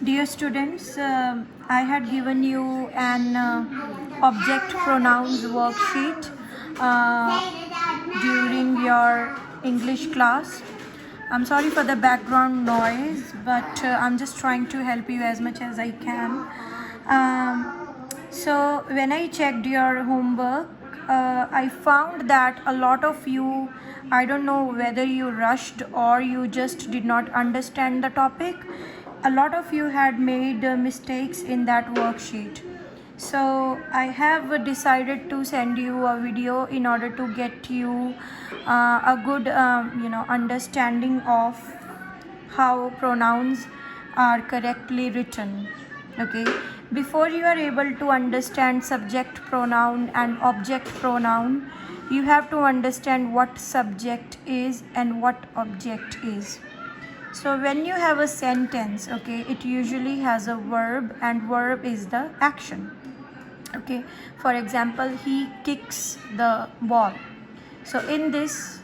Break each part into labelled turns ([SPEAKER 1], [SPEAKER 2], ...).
[SPEAKER 1] Dear students, I had given you an object pronouns worksheet during your English class. I'm sorry for the background noise, but I'm just trying to help you as much as I can. So when I checked your homework, I found that a lot of you, I don't know whether you rushed or you just did not understand the topic. A lot of you had made mistakes in that worksheet. So I have decided to send you a video in order to get you a good understanding of how pronouns are correctly written. Okay, before you are able to understand subject pronoun and object pronoun, you have to understand what subject is and what object is. So when you have a sentence, okay, it usually has a verb, and verb is the action. Okay, for example, he kicks the ball. So in this,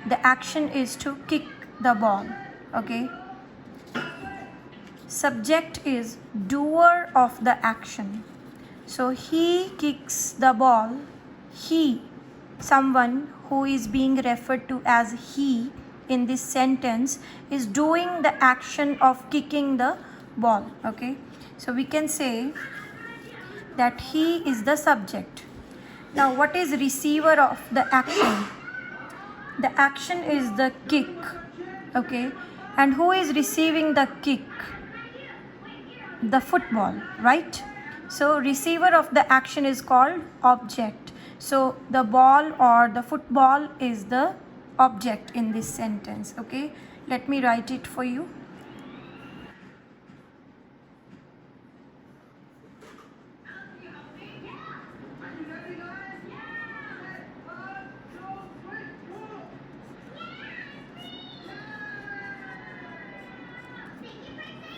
[SPEAKER 1] the action is to kick the ball. Okay, subject is doer of the action. So he kicks the ball. He, someone who is being referred to as he in this sentence, is doing the action of kicking the ball. Okay, so we can say that he is the subject. Now what is receiver of the action? The action is the kick. Okay, and who is receiving the kick? The football, right? So receiver of the action is called object. So the ball or the football is the object in this sentence. Okay, let me write it for you.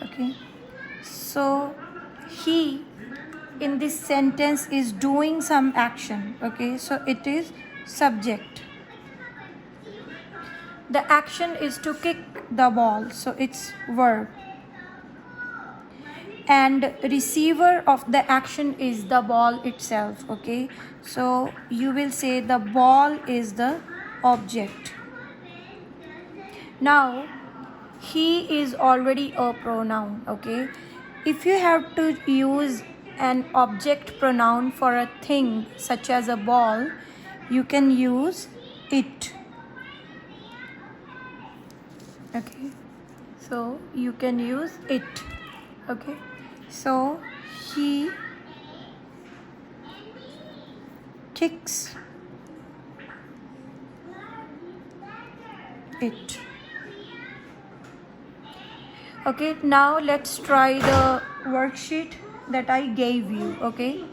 [SPEAKER 1] Okay, so he in this sentence is doing some action. Okay, so it is subject. The action is to kick the ball, so it's verb. And receiver of the action is the ball itself. Okay, so you will say the ball is the object. Now he is already a pronoun. Okay, if you have to use an object pronoun for a thing such as a ball, you can use it. Okay, so you can use it. Okay, so he kicks it. Okay, now let's try the worksheet that I gave you. Okay,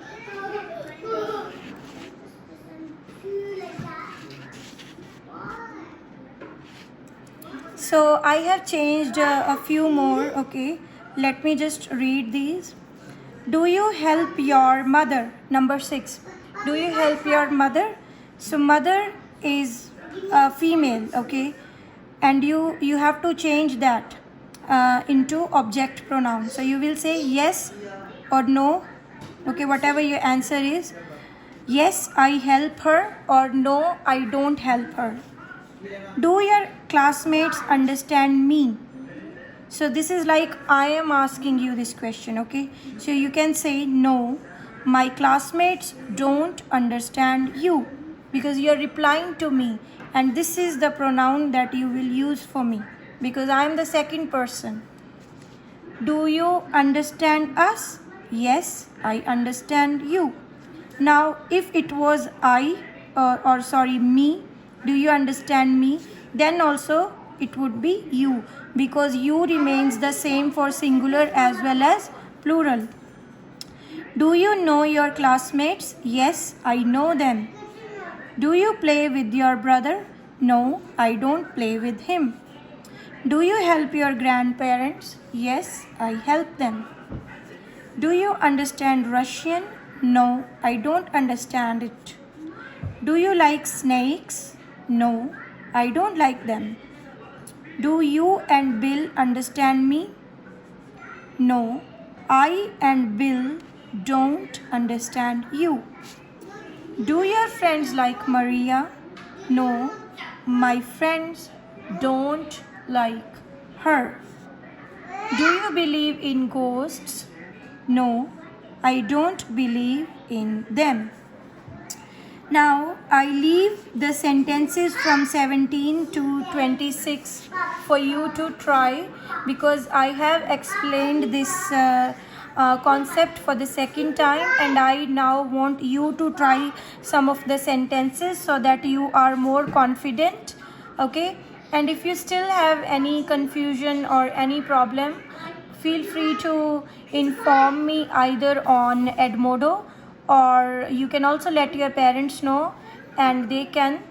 [SPEAKER 1] so I have changed a few more. Okay, let me just read these. Do you help your mother? Number 6. Do you help your mother? So mother is a female. Okay, and you have to change that into object pronoun. So you will say yes or no. Okay, whatever your answer is. Yes, I help her, or no, I don't help her. Do your classmates understand me? So this is like I am asking you this question. Okay, so you can say no, my classmates don't understand you, because you are replying to me, and this is the pronoun that you will use for me because I am the second person. Do you understand us? Yes, I understand you. Now if it was I or me, do you understand me? Then also it would be you, because you remains the same for singular as well as plural. Do you know your classmates? Yes, I know them. Do you play with your brother? No, I don't play with him. Do you help your grandparents? Yes, I help them. Do you understand Russian? No, I don't understand it. Do you like snakes? No, I don't like them. Do you and Bill understand me? No, I and Bill don't understand you. Do your friends like Maria? No, my friends don't like her. Do you believe in ghosts? No, I don't believe in them. Now I leave the sentences from 17 to 26 for you to try, because I have explained this concept for the second time, and I now want you to try some of the sentences so that you are more confident. Okay, and if you still have any confusion or any problem, feel free to inform me either on Edmodo, or you can also let your parents know, and they can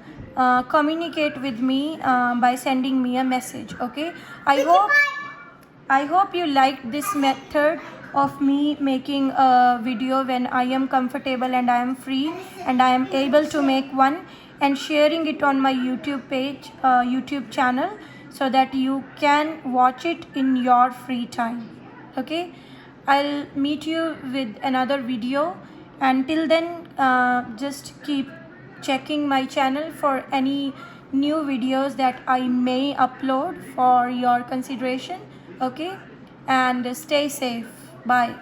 [SPEAKER 1] communicate with me by sending me a message. Okay, I hope you liked this method of me making a video when I am comfortable and I am free and I am able to make one, and sharing it on my YouTube page, YouTube channel, so that you can watch it in your free time. Okay, I'll meet you with another video. Until then, just keep checking my channel for any new videos that I may upload for your consideration. Okay, and stay safe. Bye.